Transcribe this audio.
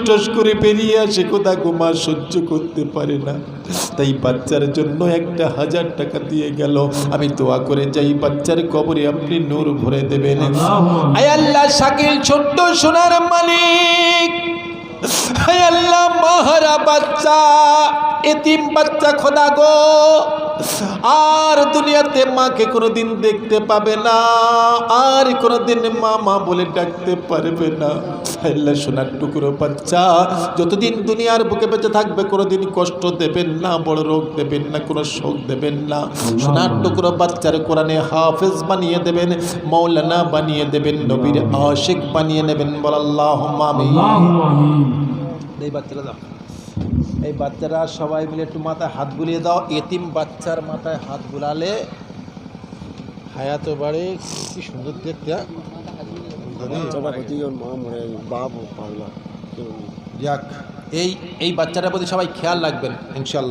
Toss করে বেরিয়ে আসে, খোদা গো মা সহ্য করতে পারে না, তাই বাচ্চার জন্য 1000 টাকা দিয়ে গেল। আমি দোয়া করে যাই বাচ্চার কবরে আপনি নূর ভরে দেবেন। আয় আল্লাহ, শাকিল ছোট্ট সোনার মালিক, আয় আল্লাহ, মাহারা বাচ্চা, এতিম বাচ্চা, খোদা গো আর দুনিয়াতে মাকে কোনোদিন দেখতে পাবে না, আর কোনোদিন মা মা বলে ডাকতে পারবে না। আল্লাহ, সোনার টুকরো বাচ্চা যতদিন দুনিয়ার বুকে বেঁচে থাকবে কোনোদিন কষ্ট দেবেন না, বড় রোগ দেবেন না, কোনো শোক দেবেন না। সোনার টুকরো বাচ্চার কোরআনে হাফেজ বানিয়ে দেবেন, মৌলানা বানিয়ে দেবেন, নবীর আশিক বানিয়ে নেবেন। বল আল্লাহুম্মা আমিন। এই বাচ্চারা দাও, এই বাচ্চারা সবাই মিলে একটু মাথায় হাত বুলিয়ে দাও। এতিম বাচ্চার মাথায় হাত বুলালে হায়াত বাড়ে। কি সুন্দর দেখতে। যাক, এই বাচ্চাটার প্রতি সবাই খেয়াল রাখবেন ইনশাআল্লাহ।